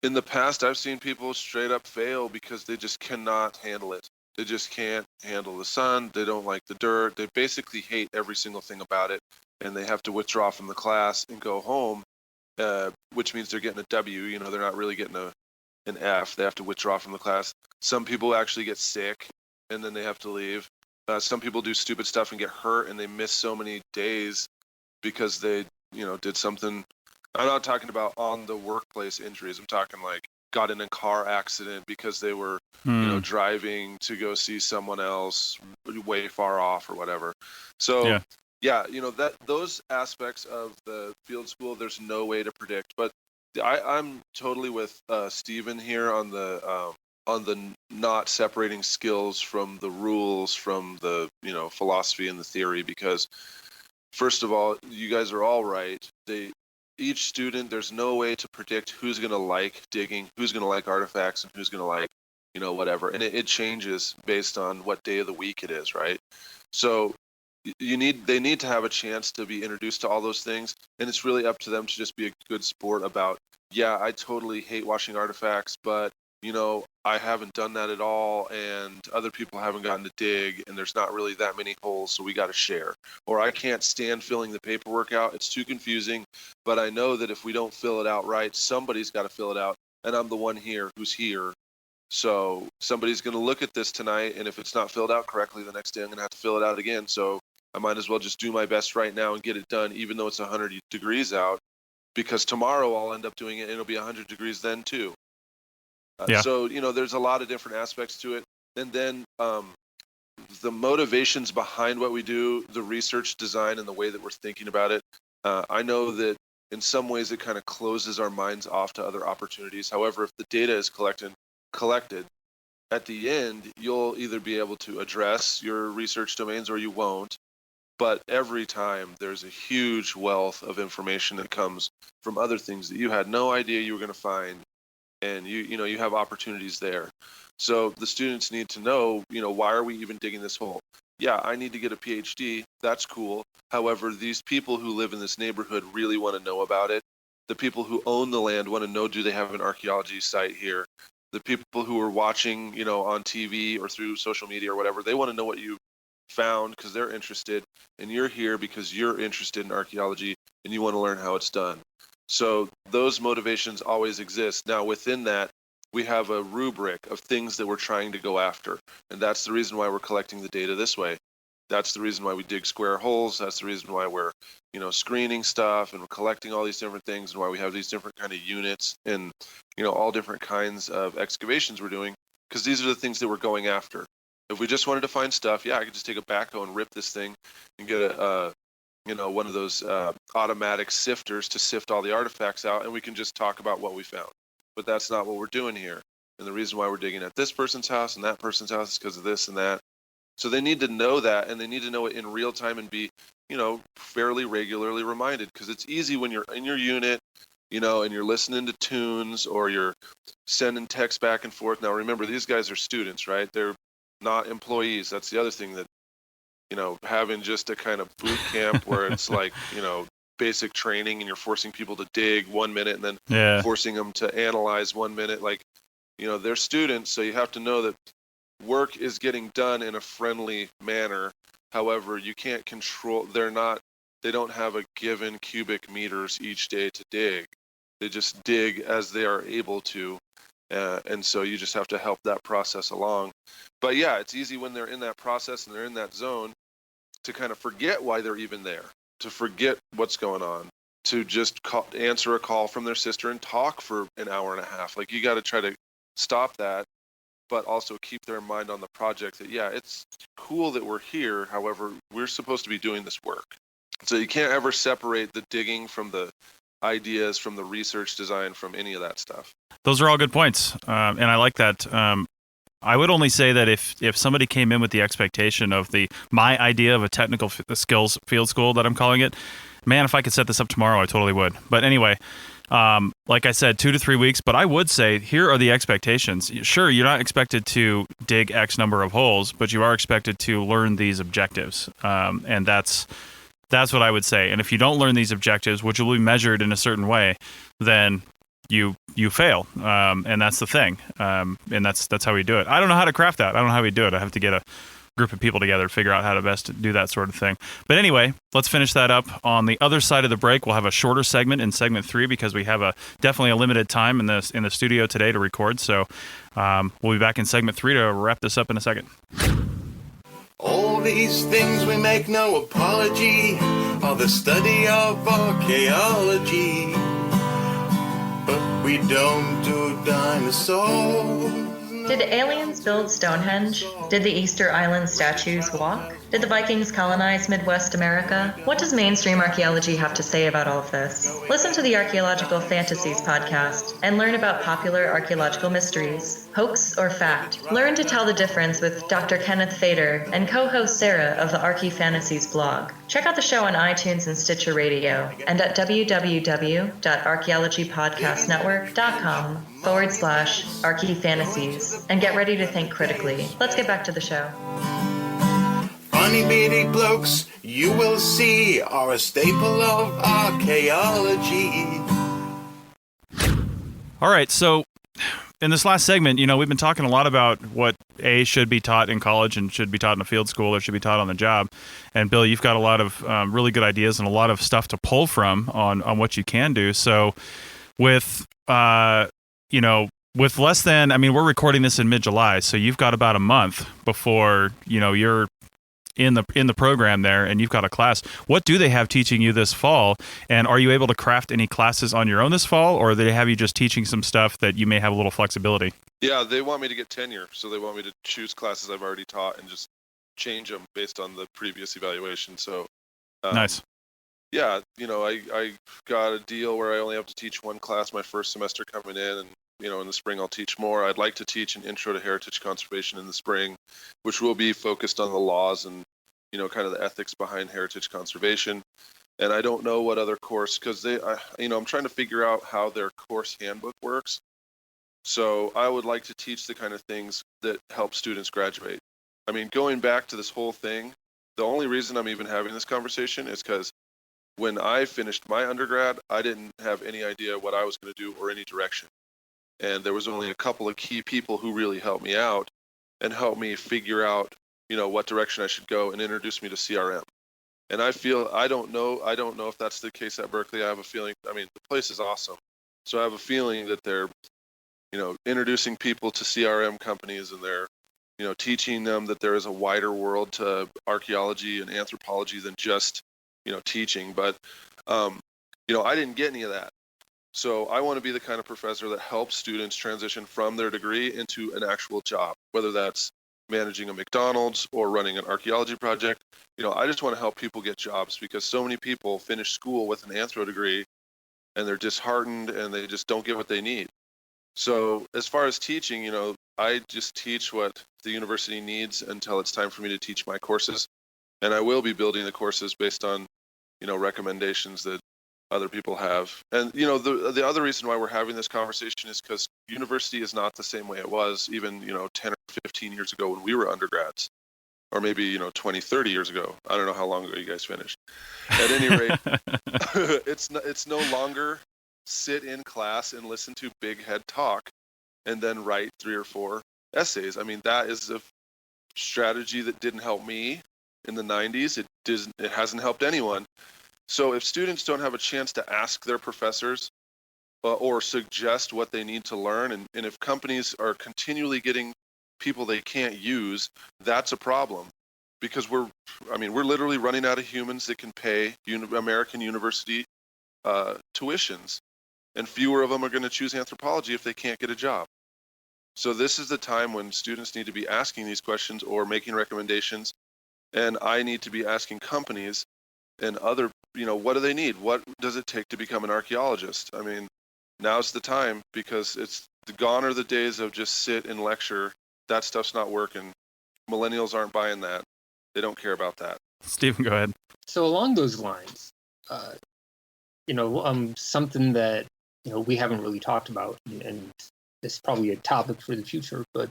in the past, I've seen people straight up fail because they just cannot handle it. They just can't handle the sun. They don't like the dirt. They basically hate every single thing about it, and they have to withdraw from the class and go home, which means they're getting a W. You know, they're not really getting an F. They have to withdraw from the class. Some people actually get sick, and then they have to leave. Some people do stupid stuff and get hurt, and they miss so many days because they, you know, did something. I'm not talking about on the workplace injuries. I'm talking like got in a car accident because they were, you know, driving to go see someone else way far off or whatever. So, yeah, you know, that those aspects of the field school, there's no way to predict. But I'm totally with Stephen here on the not separating skills from the rules, from the, you know, philosophy and the theory, because first of all, you guys are all right. Each student, there's no way to predict who's going to like digging, who's going to like artifacts, and who's going to like, you know, whatever. And it changes based on what day of the week it is, right? So they need to have a chance to be introduced to all those things, and it's really up to them to just be a good sport about, yeah, I totally hate washing artifacts, but, you know, I haven't done that at all, and other people haven't gotten to dig, and there's not really that many holes, so we got to share. Or I can't stand filling the paperwork out. It's too confusing, but I know that if we don't fill it out right, somebody's got to fill it out, and I'm the one here who's here. So somebody's going to look at this tonight, and if it's not filled out correctly, the next day I'm going to have to fill it out again. So I might as well just do my best right now and get it done, even though it's 100 degrees out, because tomorrow I'll end up doing it, and it'll be 100 degrees then too. So, you know, there's a lot of different aspects to it. And then the motivations behind what we do, the research design, and the way that we're thinking about it, I know that in some ways it kind of closes our minds off to other opportunities. However, if the data is collected, at the end, you'll either be able to address your research domains or you won't. But every time there's a huge wealth of information that comes from other things that you had no idea you were going to find. And you have opportunities there. So the students need to know, you know, why are we even digging this hole? Yeah, I need to get a PhD. That's cool. However, these people who live in this neighborhood really want to know about it. The people who own the land want to know, do they have an archaeology site here? The people who are watching, you know, on TV or through social media or whatever, they want to know what you found because they're interested. And you're here because you're interested in archaeology and you want to learn how it's done. So those motivations always exist. Now, within that, we have a rubric of things that we're trying to go after. And that's the reason why we're collecting the data this way. That's the reason why we dig square holes. That's the reason why we're, you know, screening stuff and we're collecting all these different things, and why we have these different kind of units and, you know, all different kinds of excavations we're doing, because these are the things that we're going after. If we just wanted to find stuff, yeah, I could just take a backhoe and rip this thing and get one of those automatic sifters to sift all the artifacts out, and we can just talk about what we found. But that's not what we're doing here. And the reason why we're digging at this person's house and that person's house is because of this and that. So they need to know that, and they need to know it in real time and be, fairly regularly reminded, because it's easy when you're in your unit, and you're listening to tunes or you're sending texts back and forth. Now, remember, these guys are students, right? They're not employees. That's the other thing that, having just a kind of boot camp where it's like, basic training and you're forcing people to dig 1 minute and then forcing them to analyze 1 minute. Like, they're students, so you have to know that work is getting done in a friendly manner. However, you can't control, they don't have a given cubic meters each day to dig. They just dig as they are able to. And so you just have to help that process along. But yeah, it's easy when they're in that process and they're in that zone to kind of forget why they're even there, to forget what's going on, to just answer a call from their sister and talk for an hour and a half. Like, you got to try to stop that, but also keep their mind on the project that, yeah, it's cool that we're here. However, we're supposed to be doing this work. So you can't ever separate the digging from the ideas, from the research design, from any of that stuff. Those are all good points, and I like that. I would only say that if somebody came in with the expectation of my idea of a technical skills field school that I'm calling it, man, if I could set this up tomorrow, I totally would. But anyway, like I said, 2 to 3 weeks. But I would say here are the expectations. Sure, you're not expected to dig X number of holes, but you are expected to learn these objectives, and that's what I would say. And if you don't learn these objectives, which will be measured in a certain way, then you fail, and that's the thing, and that's how we do it. I don't know how to craft that. I don't know how we do it. I have to get a group of people together to figure out how to best do that sort of thing. But anyway, let's finish that up on the other side of the break. We'll have a shorter segment in segment 3 because we have definitely a limited time in the studio today to record. So we'll be back in segment 3 to wrap this up in a second. All these things we make no apology for the study of archaeology. But we don't do dinosaurs. Did aliens build Stonehenge? Did the Easter Island statues walk? Did the Vikings colonize Midwest America? What does mainstream archaeology have to say about all of this? Listen to the Archaeological Fantasies podcast and learn about popular archaeological mysteries. Hoax or fact? Learn to tell the difference with Dr. Kenneth Fader and co-host Sarah of the Archae Fantasies blog. Check out the show on iTunes and Stitcher Radio and at www.archaeologypodcastnetwork.com/Archae Fantasies and get ready to think critically. Let's get back to the show. Funny beady blokes you will see are a staple of archaeology. All right, so in this last segment, we've been talking a lot about what should be taught in college and should be taught in a field school or should be taught on the job. And Bill, you've got a lot of really good ideas and a lot of stuff to pull from on what you can do. So with with less than, we're recording this in mid-July, so you've got about a month before you're in the program there, and you've got a class. What do they have teaching you this fall? And are you able to craft any classes on your own this fall, or do they have you just teaching some stuff that you may have a little flexibility? Yeah, they want me to get tenure, so they want me to choose classes I've already taught and just change them based on the previous evaluation. So nice. Yeah, I got a deal where I only have to teach one class my first semester coming in, and in the spring I'll teach more. I'd like to teach an intro to heritage conservation in the spring, which will be focused on the laws and, kind of the ethics behind heritage conservation. And I don't know what other course, because I'm trying to figure out how their course handbook works. So I would like to teach the kind of things that help students graduate. Going back to this whole thing, the only reason I'm even having this conversation is because when I finished my undergrad, I didn't have any idea what I was going to do or any direction. And there was only a couple of key people who really helped me out and helped me figure out, what direction I should go and introduce me to CRM. And I don't know if that's the case at Berkeley. I have a feeling, the place is awesome. So I have a feeling that they're, introducing people to CRM companies, and they're, teaching them that there is a wider world to archaeology and anthropology than just, teaching. But, I didn't get any of that. So I want to be the kind of professor that helps students transition from their degree into an actual job, whether that's managing a McDonald's or running an archaeology project. I just want to help people get jobs, because so many people finish school with an anthro degree and they're disheartened and they just don't get what they need. So as far as teaching, I just teach what the university needs until it's time for me to teach my courses. And I will be building the courses based on, recommendations that other people have. And, the other reason why we're having this conversation is because university is not the same way it was even, 10 or 15 years ago when we were undergrads, or maybe, 20, 30 years ago. I don't know how long ago you guys finished. At any rate, it's no longer sit in class and listen to big head talk and then write 3 or 4 essays. I mean, that is a strategy that didn't help me in the 90s. It hasn't helped anyone. So if students don't have a chance to ask their professors or suggest what they need to learn, and if companies are continually getting people they can't use, that's a problem, because we're literally running out of humans that can pay American university tuitions, and fewer of them are going to choose anthropology if they can't get a job. So this is the time when students need to be asking these questions or making recommendations, and I need to be asking companies and other, what do they need? What does it take to become an archaeologist? I mean, now's the time, because gone are the days of just sit and lecture. That stuff's not working. Millennials aren't buying that. They don't care about that. Stephen, go ahead. So along those lines, something that, we haven't really talked about, and it's probably a topic for the future, but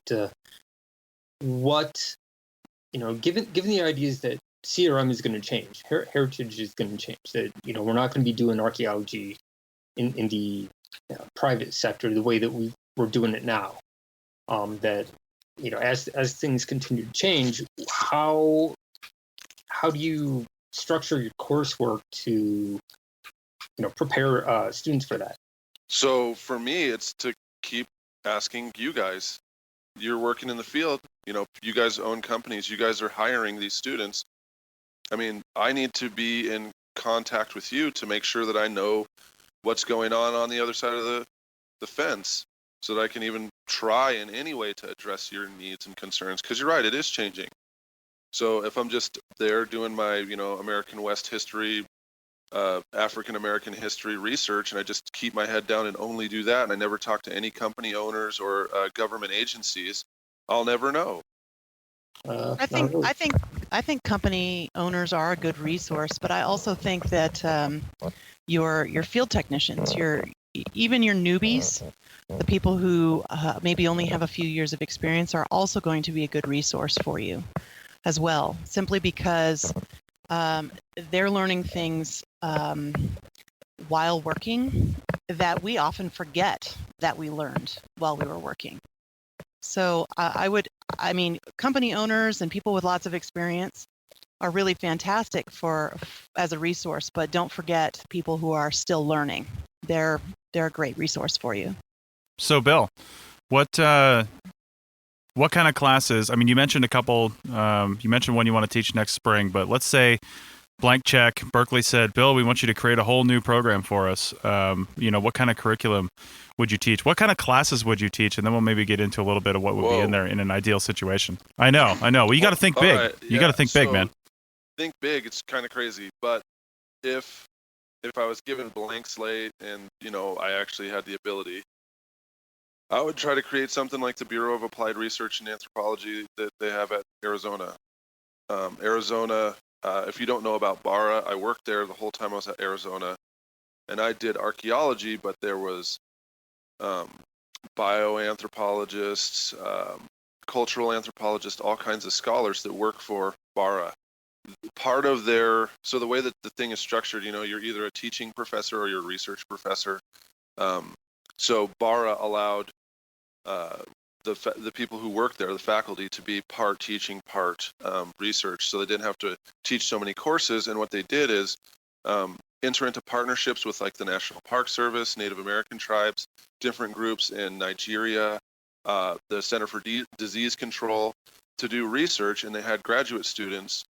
given the ideas that CRM is going to change, heritage is going to change, that, we're not going to be doing archaeology in the private sector the way that we're doing it now. That, as things continue to change, how do you structure your coursework to, prepare students for that? So for me, it's to keep asking you guys. You're working in the field, you guys own companies, you guys are hiring these students. I mean, I need to be in contact with you to make sure that I know what's going on the other side of the fence, so that I can even try in any way to address your needs and concerns. Because you're right, it is changing. So if I'm just there doing my, American West history, African American history research, and I just keep my head down and only do that, and I never talk to any company owners or government agencies, I'll never know. I think company owners are a good resource, but I also think that your field technicians, even your newbies, the people who maybe only have a few years of experience, are also going to be a good resource for you as well, simply because they're learning things while working that we often forget that we learned while we were working. So company owners and people with lots of experience are really fantastic as a resource, but don't forget people who are still learning. They're a great resource for you. So, Bill, what kind of classes? I mean, you mentioned a couple. You mentioned one you want to teach next spring, but let's say, blank check, Berkeley said, Bill, we want you to create a whole new program for us. What kind of curriculum would you teach? What kind of classes would you teach? And then we'll maybe get into a little bit of what would be in there in an ideal situation. I know. Well, you got to think big. Right, you got to think big, man. Think big. It's kind of crazy, but if I was given blank slate and I actually had the ability, I would try to create something like the Bureau of Applied Research in Anthropology that they have at Arizona. Arizona, if you don't know about BARA, I worked there the whole time I was at Arizona, and I did archaeology, but there was bioanthropologists, cultural anthropologists, all kinds of scholars that work for BARA. Part of so the way that the thing is structured, you're either a teaching professor or you're a research professor. So BARA allowed the people who work there, the faculty, to be part teaching, part research, so they didn't have to teach so many courses. And what they did is enter into partnerships with like the National Park Service, Native American tribes, different groups in Nigeria, the Center for Disease Control, to do research, and they had graduate students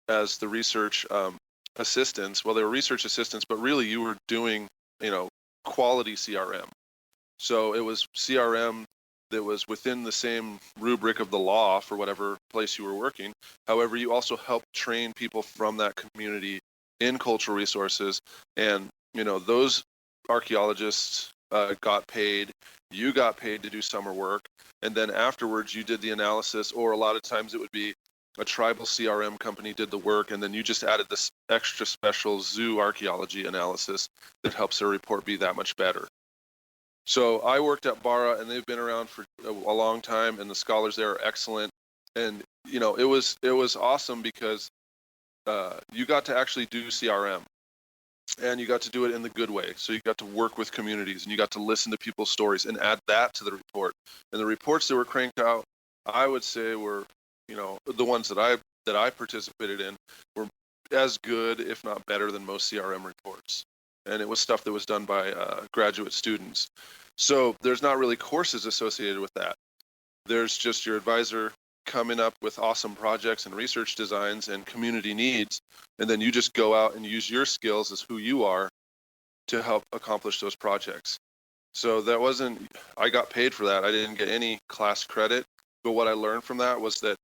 as the research assistants. Well, they were research assistants, but really you were doing, quality CRM. So it was CRM that was within the same rubric of the law for whatever place you were working. However, you also helped train people from that community in cultural resources. And, those archaeologists got paid, you got paid to do summer work, and then afterwards you did the analysis, or a lot of times it would be a tribal CRM company did the work, and then you just added this extra special zoo archaeology analysis that helps their report be that much better. So I worked at Barra, and they've been around for a long time, and the scholars there are excellent. And it was awesome because you got to actually do CRM, and you got to do it in the good way. So you got to work with communities, and you got to listen to people's stories and add that to the report. And the reports that were cranked out, I would say, were the ones that I participated in were as good, if not better, than most CRM reports. And it was stuff that was done by graduate students. So there's not really courses associated with that. There's just your advisor coming up with awesome projects and research designs and community needs, and then you just go out and use your skills as who you are to help accomplish those projects. So I got paid for that. I didn't get any class credit, but what I learned from that was that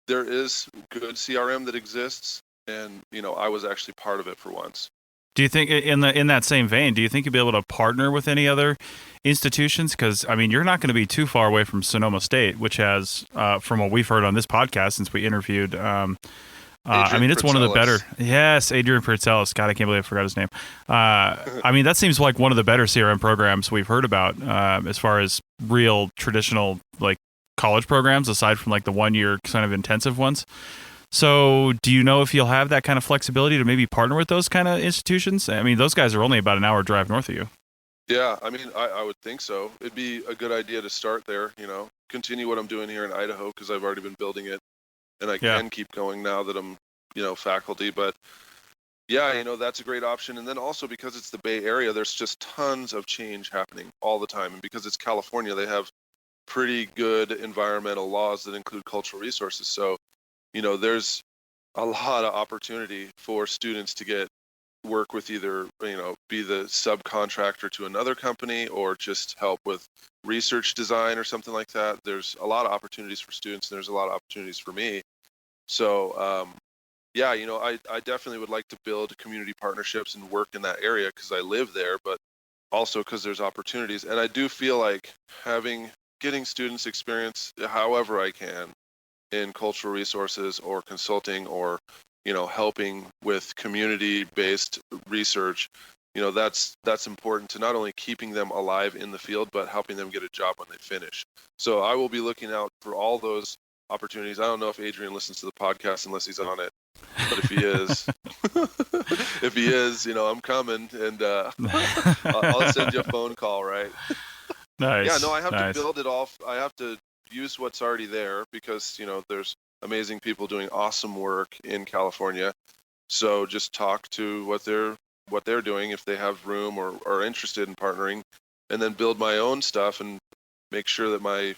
there is good CRM that exists, and I was actually part of it for once. Do you think, in that same vein, do you think you'll be able to partner with any other institutions? Because, you're not going to be too far away from Sonoma State, which has, from what we've heard on this podcast since we interviewed, it's one of the better. Yes, Adrian Pritzelis. God, I can't believe I forgot his name. That seems like one of the better CRM programs we've heard about as far as real traditional college programs, aside from the 1 year kind of intensive ones. So do you know if you'll have that kind of flexibility to maybe partner with those kind of institutions? Those guys are only about an hour drive north of you. Yeah, I would think so. It'd be a good idea to start there, continue what I'm doing here in Idaho, because I've already been building it, and I can keep going now that I'm, faculty. But yeah, that's a great option. And then also, because it's the Bay Area, there's just tons of change happening all the time. And because it's California, they have pretty good environmental laws that include cultural resources. So there's a lot of opportunity for students to get work with either, be the subcontractor to another company or just help with research design or something like that. There's a lot of opportunities for students, and there's a lot of opportunities for me. So, I definitely would like to build community partnerships and work in that area because I live there, but also because there's opportunities. And I do feel like getting students experience however I can in cultural resources or consulting or helping with community-based research, that's important to not only keeping them alive in the field, but helping them get a job when they finish. So I will be looking out for all those opportunities. I don't know if Adrian listens to the podcast unless he's on it, but if he is, I'm coming, and I'll send you a phone call, right? Nice. Yeah, no, I have to build it all. I have to use what's already there because, there's amazing people doing awesome work in California. So just talk to what they're doing if they have room or are interested in partnering, and then build my own stuff and make sure that my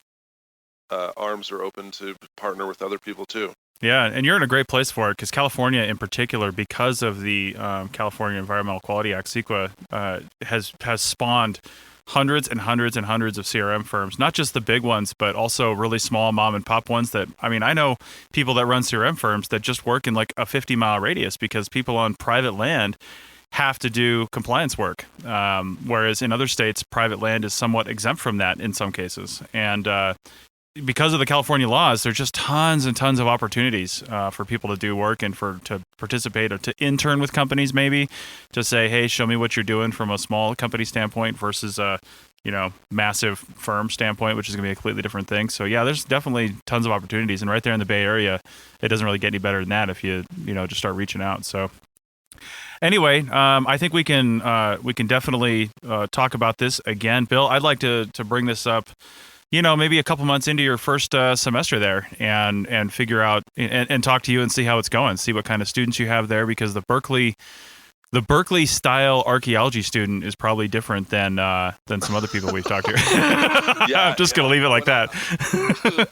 arms are open to partner with other people too. Yeah, and you're in a great place for it because California, in particular, because of the California Environmental Quality Act, CEQA, has spawned hundreds and hundreds and hundreds of CRM firms, not just the big ones, but also really small mom and pop ones that, I know people that run CRM firms that just work in a 50-mile radius because people on private land have to do compliance work. Whereas in other states, private land is somewhat exempt from that in some cases. And because of the California laws, there's just tons and tons of opportunities for people to do work and to participate or to intern with companies, maybe to say, hey, show me what you're doing from a small company standpoint versus a massive firm standpoint, which is going to be a completely different thing. So yeah, there's definitely tons of opportunities, and right there in the Bay Area, it doesn't really get any better than that if you just start reaching out. So anyway, I think we can definitely talk about this again. Bill, I'd like to bring this up maybe a couple months into your first semester there and figure out and talk to you and see how it's going, see what kind of students you have there, because the Berkeley style archaeology student is probably different than some other people we've talked to. I'm just going to leave it like that.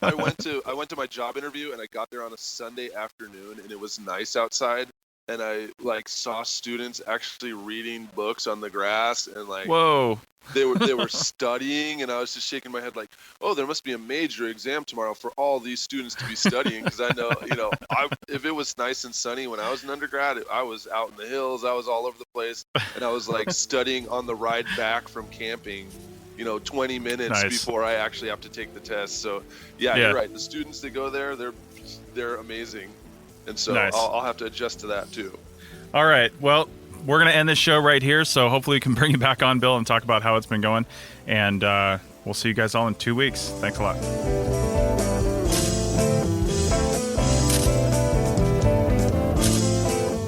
I went to my job interview, and I got there on a Sunday afternoon, and it was nice outside. and I like saw students actually reading books on the grass, and like Whoa. they were studying, and I was just shaking my head like, oh, there must be a major exam tomorrow for all these students to be studying, because I know, if it was nice and sunny when I was an undergrad, I was out in the hills, I was all over the place, and I was like studying on the ride back from camping, 20 minutes before I actually have to take the test. So yeah, you're right. The students that go there, they're amazing, and so I'll have to adjust to that too. All right. Well, we're going to end this show right here, so hopefully we can bring you back on, Bill, and talk about how it's been going. And we'll see you guys all in 2 weeks. Thanks a lot.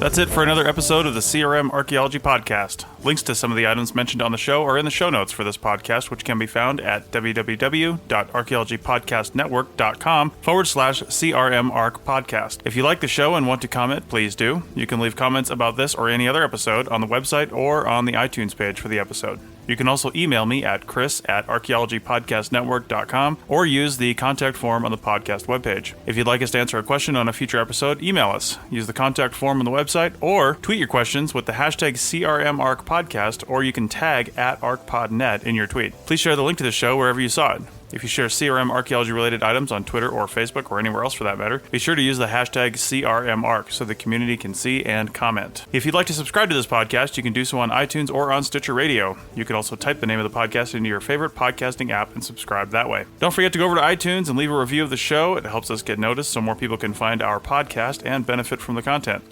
That's it for another episode of the CRM Archaeology Podcast. Links to some of the items mentioned on the show are in the show notes for this podcast, which can be found at www.archaeologypodcastnetwork.com/CRM Arc Podcast. If you like the show and want to comment, please do. You can leave comments about this or any other episode on the website or on the iTunes page for the episode. You can also email me at chris@archaeologypodcastnetwork.com or use the contact form on the podcast webpage. If you'd like us to answer a question on a future episode, email us. Use the contact form on the website or tweet your questions with the hashtag CRMArcPodcast, or you can tag @ArcPodNet in your tweet. Please share the link to the show wherever you saw it. If you share CRM archaeology related items on Twitter or Facebook or anywhere else for that matter, be sure to use the hashtag CRMArc so the community can see and comment. If you'd like to subscribe to this podcast, you can do so on iTunes or on Stitcher Radio. You can also type the name of the podcast into your favorite podcasting app and subscribe that way. Don't forget to go over to iTunes and leave a review of the show. It helps us get noticed so more people can find our podcast and benefit from the content.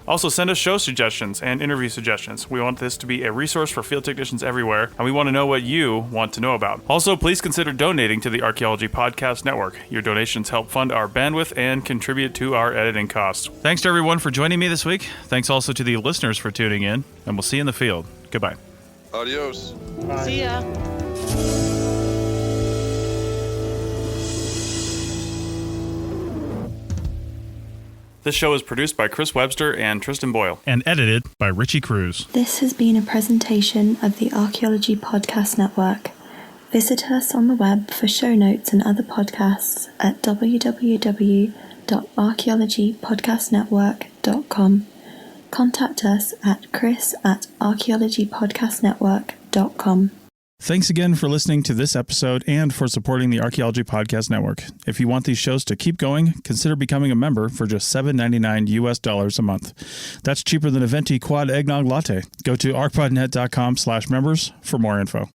Also, send us show suggestions and interview suggestions. We want this to be a resource for field technicians everywhere, and we want to know what you want to know about. Also, please consider donating to the Archaeology Podcast Network. Your donations help fund our bandwidth and contribute to our editing costs. Thanks to everyone for joining me this week. Thanks also to the listeners for tuning in, and we'll see you in the field. Goodbye. Adios. Bye. See ya. This show is produced by Chris Webster and Tristan Boyle, and edited by Richie Cruz. This has been a presentation of the Archaeology Podcast Network. Visit us on the web for show notes and other podcasts at www.archaeologypodcastnetwork.com. Contact us at chris@archaeologypodcastnetwork.com. Thanks again for listening to this episode and for supporting the Archaeology Podcast Network. If you want these shows to keep going, consider becoming a member for just $7.99 US a month. That's cheaper than a venti quad eggnog latte. Go to arcpodnet.com/members for more info.